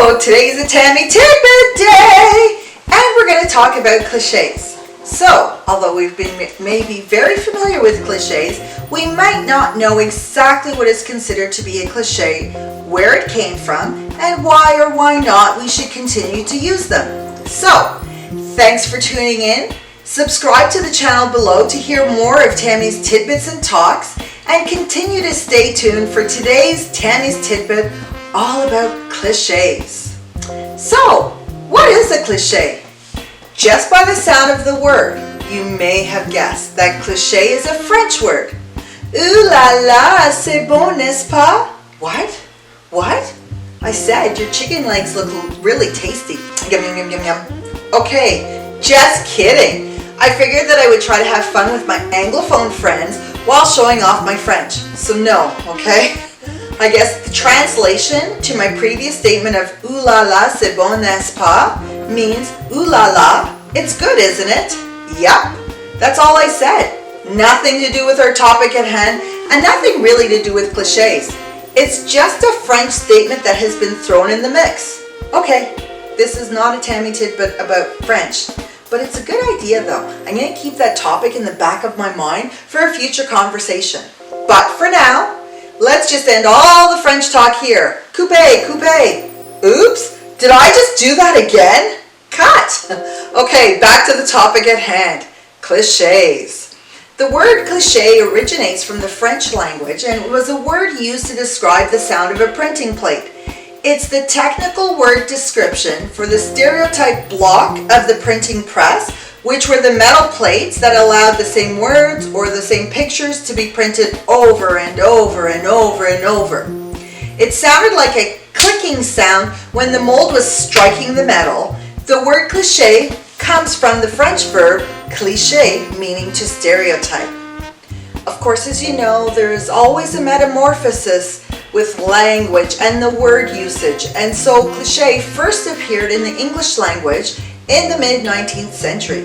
So today's a Tammy Tidbit day, and we're going to talk about clichés. So, although we've been maybe very familiar with clichés, we might not know exactly what is considered to be a cliché, where it came from, and why or why not we should continue to use them. So, thanks for tuning in. Subscribe to the channel below to hear more of Tammy's tidbits and talks, and continue to stay tuned for today's Tammy's Tidbit all about clichés. So, what is a cliché? Just by the sound of the word, you may have guessed that cliché is a French word. Ooh la la, c'est bon, n'est-ce pas? What? What? I said your chicken legs look really tasty. Yum, yum, yum, yum, yum. Okay, just kidding. I figured that I would try to have fun with my Anglophone friends while showing off my French. So no, okay? I guess the translation to my previous statement of ooh la la, c'est bon, n'est-ce pas? Means ooh la la, it's good, isn't it? Yup, that's all I said. Nothing to do with our topic at hand, and nothing really to do with clichés. It's just a French statement that has been thrown in the mix. Okay, this is not a Tammy Tidbit about French, but it's a good idea though. I'm going to keep that topic in the back of my mind for a future conversation. But for now, let's just end all the French talk here. Coupé, coupé. Oops, did I just do that again? Cut! Okay, back to the topic at hand. Clichés. The word cliché originates from the French language and was a word used to describe the sound of a printing plate. It's the technical word description for the stereotype block of the printing press, which were the metal plates that allowed the same words or the same pictures to be printed over and over and over and over. It sounded like a clicking sound when the mold was striking the metal. The word cliché comes from the French verb cliché, meaning to stereotype. Of course, as you know, there is always a metamorphosis with language and the word usage, and so cliché first appeared in the English language in the mid-19th century.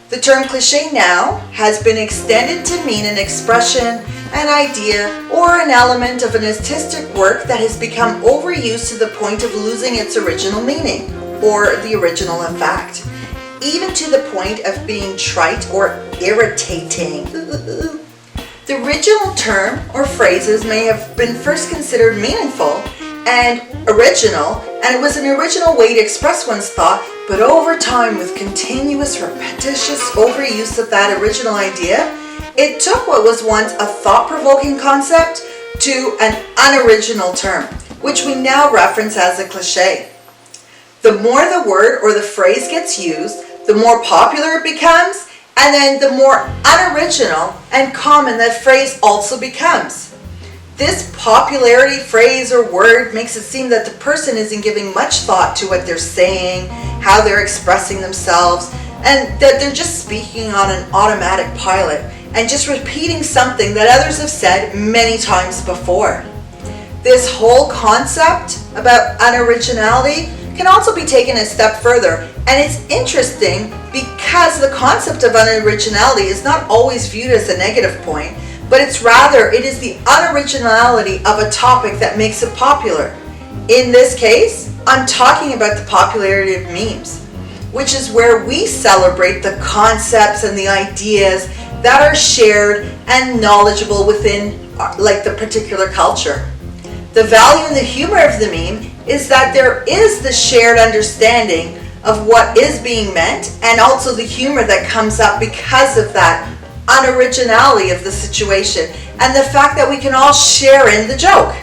The term cliché now has been extended to mean an expression, an idea, or an element of an artistic work that has become overused to the point of losing its original meaning, or the original effect, even to the point of being trite or irritating. The original term or phrases may have been first considered meaningful and original, and it was an original way to express one's thought, but over time, with continuous repetitious overuse of that original idea, it took what was once a thought-provoking concept to an unoriginal term, which we now reference as a cliché. The more the word or the phrase gets used, the more popular it becomes, and then the more unoriginal and common that phrase also becomes. This popularity phrase or word makes it seem that the person isn't giving much thought to what they're saying, how they're expressing themselves, and that they're just speaking on an automatic pilot and just repeating something that others have said many times before. This whole concept about unoriginality can also be taken a step further, and it's interesting because the concept of unoriginality is not always viewed as a negative point, but it is the unoriginality of a topic that makes it popular. In this case, I'm talking about the popularity of memes, which is where we celebrate the concepts and the ideas that are shared and knowledgeable within the particular culture. The value and the humor of the meme is that there is the shared understanding of what is being meant, and also the humor that comes up because of that unoriginality of the situation and the fact that we can all share in the joke.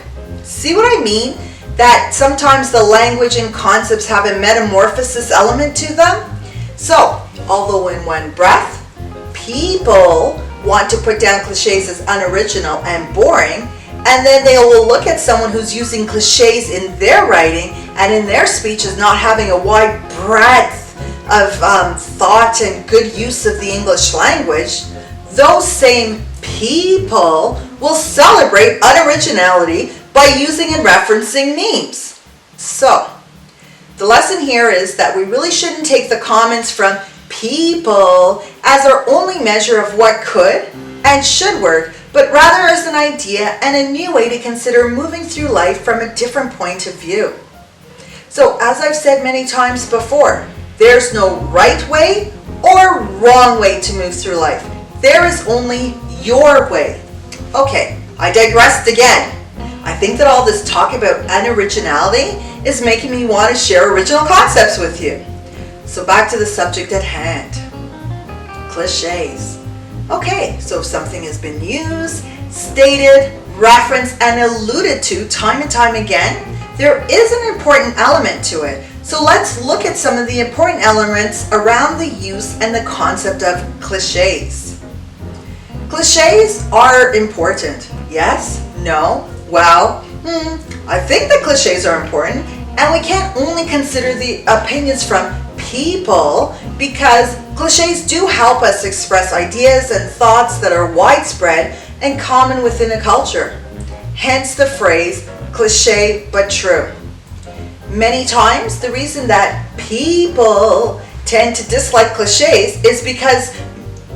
See what I mean? That sometimes the language and concepts have a metamorphosis element to them. So, although in one breath, people want to put down clichés as unoriginal and boring, and then they will look at someone who's using clichés in their writing and in their speech as not having a wide breadth of thought and good use of the English language. Those same people will celebrate unoriginality by using and referencing memes. So, the lesson here is that we really shouldn't take the comments from people as our only measure of what could and should work, but rather as an idea and a new way to consider moving through life from a different point of view. So as I've said many times before, there's no right way or wrong way to move through life. There is only your way. Okay, I digressed again. I think that all this talk about unoriginality is making me want to share original concepts with you. So back to the subject at hand. Clichés. Okay, so if something has been used, stated, referenced, and alluded to time and time again, there is an important element to it. So let's look at some of the important elements around the use and the concept of clichés. Clichés are important. Yes? No? Well, I think that clichés are important, and we can't only consider the opinions from people, because clichés do help us express ideas and thoughts that are widespread and common within a culture. Hence the phrase, cliché but true. Many times, the reason that people tend to dislike clichés is because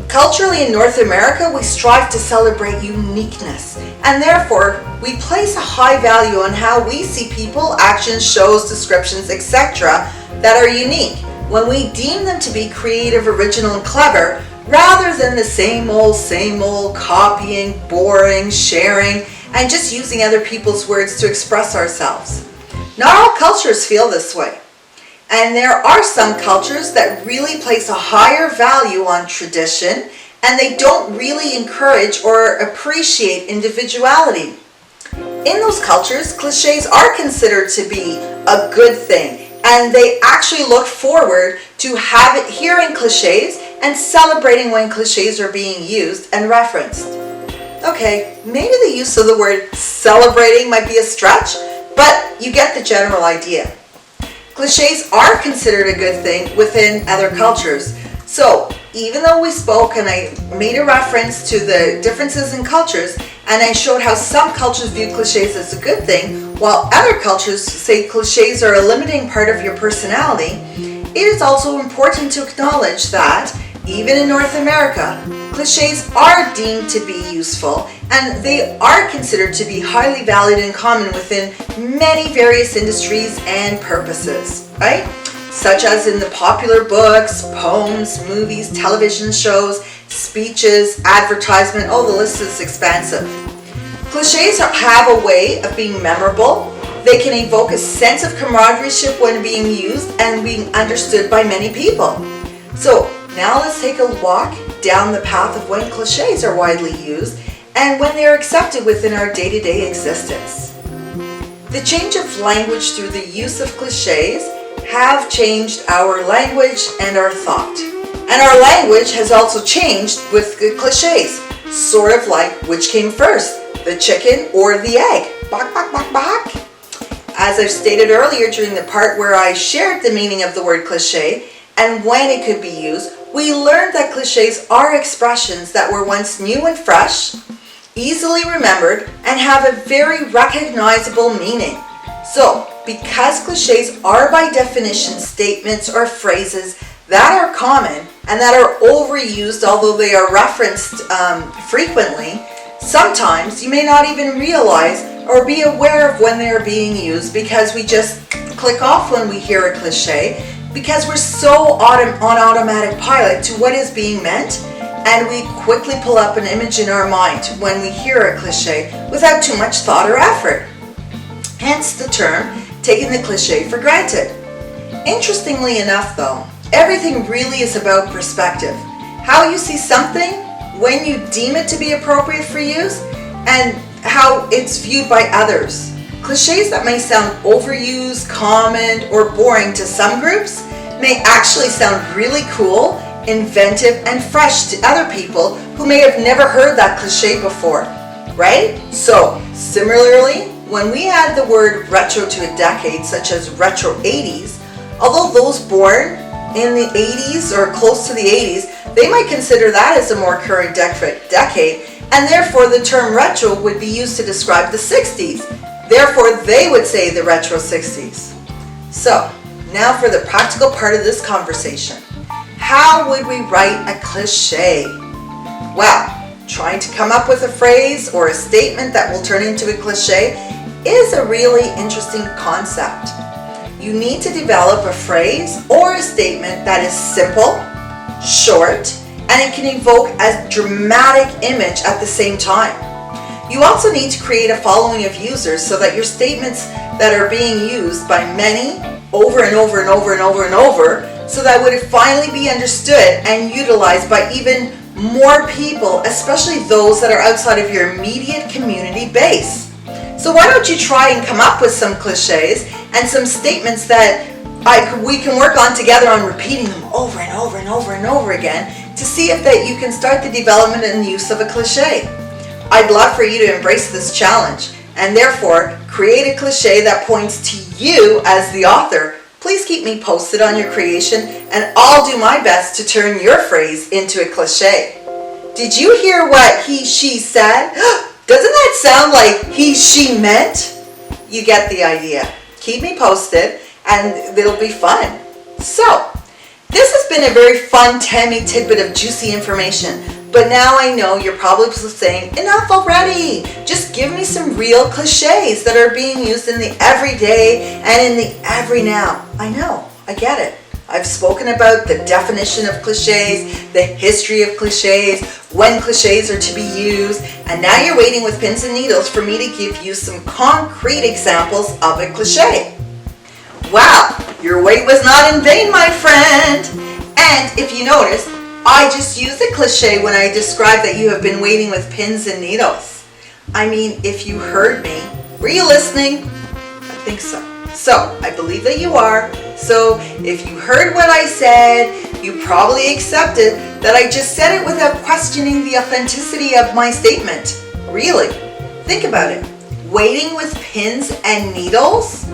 culturally in North America, we strive to celebrate uniqueness, and therefore we place a high value on how we see people, actions, shows, descriptions, etc. that are unique, when we deem them to be creative, original, and clever, rather than the same old, copying, boring, sharing, and just using other people's words to express ourselves. Not all cultures feel this way. And there are some cultures that really place a higher value on tradition, and they don't really encourage or appreciate individuality. In those cultures, clichés are considered to be a good thing, and they actually look forward to hearing clichés and celebrating when clichés are being used and referenced. Okay, maybe the use of the word celebrating might be a stretch, but you get the general idea. Clichés are considered a good thing within other cultures. So even though we spoke and I made a reference to the differences in cultures, and I showed how some cultures view clichés as a good thing, while other cultures say clichés are a limiting part of your personality, it is also important to acknowledge that even in North America, clichés are deemed to be useful, and they are considered to be highly valued and common within many various industries and purposes, right? Such as in the popular books, poems, movies, television shows, speeches, advertisement, the list is expansive. Clichés have a way of being memorable. They can evoke a sense of camaraderie when being used and being understood by many people. So now let's take a walk down the path of when clichés are widely used and when they are accepted within our day-to-day existence. The change of language through the use of clichés have changed our language and our thought. And our language has also changed with the clichés, sort of like which came first, the chicken or the egg. Bak, bak, bak, bak. As I've stated earlier during the part where I shared the meaning of the word cliché and when it could be used, we learned that clichés are expressions that were once new and fresh, easily remembered, and have a very recognizable meaning. So, because clichés are by definition statements or phrases that are common and that are overused, although they are referenced frequently, sometimes you may not even realize or be aware of when they are being used, because we just click off when we hear a cliché, because we're so on automatic pilot to what is being meant, and we quickly pull up an image in our mind when we hear a cliché without too much thought or effort. Hence the term taking the cliché for granted. Interestingly enough though, everything really is about perspective. How you see something, when you deem it to be appropriate for use, and how it's viewed by others. Clichés that may sound overused, common, or boring to some groups may actually sound really cool, inventive, and fresh to other people who may have never heard that cliché before, right? So, similarly, when we add the word retro to a decade, such as retro 80s, although those born in the 80s or close to the 80s, they might consider that as a more current decade, and therefore the term retro would be used to describe the 60s. Therefore, they would say the retro 60s. So, now for the practical part of this conversation. How would we write a cliché? Well, trying to come up with a phrase or a statement that will turn into a cliché is a really interesting concept. you need to develop a phrase or a statement that is simple, short, and it can evoke a dramatic image at the same time. You also need to create a following of users so that your statements that are being used by many over and over and over and over and over, so that would finally be understood and utilized by even more people, especially those that are outside of your immediate community base. So why don't you try and come up with some cliches and some statements that we can work on together on repeating them over and over and over and over again to see if that you can start the development and use of a cliche. I'd love for you to embrace this challenge and therefore create a cliche that points to you as the author. Please keep me posted on your creation and I'll do my best to turn your phrase into a cliche. Did you hear what she said? Doesn't that sound like she meant? You get the idea. Keep me posted and it'll be fun. So, this has been a very fun Tammy tidbit of juicy information. But now I know you're probably saying, enough already. Just give me some real cliches that are being used in the everyday and in the every now. I know, I get it. I've spoken about the definition of cliches, the history of cliches, when cliches are to be used, and now you're waiting with pins and needles for me to give you some concrete examples of a cliche. Wow, your wait was not in vain, my friend. And if you noticed, I just used a cliche when I described that you have been waiting with pins and needles. I mean, if you heard me, were you listening? I think so. So, I believe that you are. So, if you heard what I said, you probably accepted that I just said it without questioning the authenticity of my statement. Really, think about it. Waiting with pins and needles?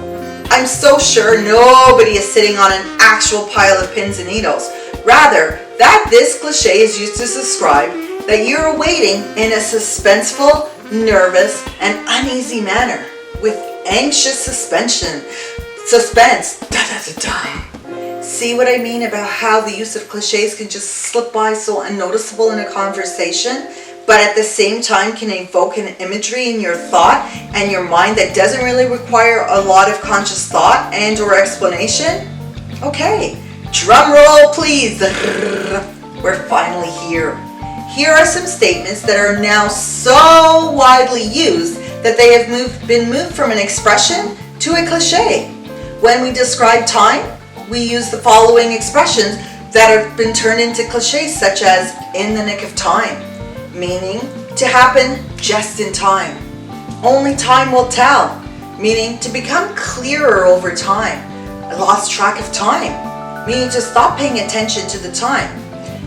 I'm so sure nobody is sitting on an actual pile of pins and needles. Rather, that this cliche is used to describe that you're waiting in a suspenseful, nervous, and uneasy manner with anxious suspense. See what I mean about how the use of cliches can just slip by so unnoticeable in a conversation, but at the same time can evoke an imagery in your thought and your mind that doesn't really require a lot of conscious thought and or explanation? Okay. Drum roll, please. We're finally here. Here are some statements that are now so widely used that they have been moved from an expression to a cliche. When we describe time, we use the following expressions that have been turned into cliches, such as in the nick of time, meaning to happen just in time. Only time will tell, meaning to become clearer over time. I lost track of time, meaning to stop paying attention to the time.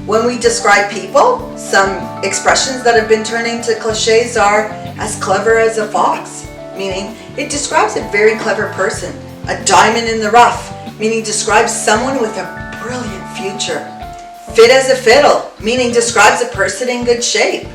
When we describe people, some expressions that have been turned into cliches are as clever as a fox, meaning it describes a very clever person. A diamond in the rough, meaning describes someone with a brilliant future. Fit as a fiddle, meaning describes a person in good shape.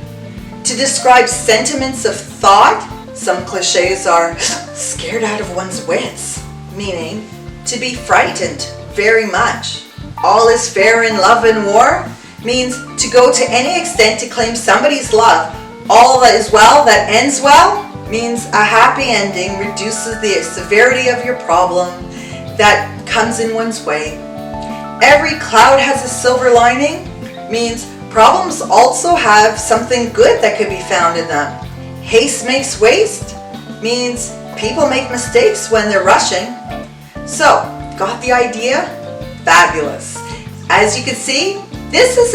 To describe sentiments of thought, some cliches are scared out of one's wits, meaning to be frightened very much. All is fair in love and war means to go to any extent to claim somebody's love. All that is well that ends well means a happy ending reduces the severity of your problem that comes in one's way. Every cloud has a silver lining means problems also have something good that could be found in them. Haste makes waste means people make mistakes when they're rushing. So, got the idea? Fabulous. As you can see, this is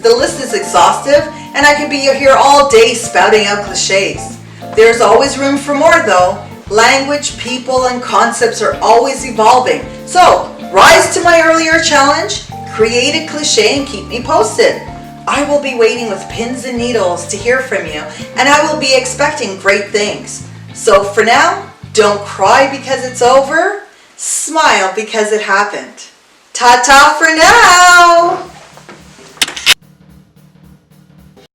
the list is exhaustive and I could be here all day spouting out cliches. There's always room for more though. Language, people, and concepts are always evolving. So, rise to my earlier challenge, create a cliche and keep me posted. I will be waiting with pins and needles to hear from you and I will be expecting great things. So for now, don't cry because it's over. Smile because it happened. Ta-ta for now!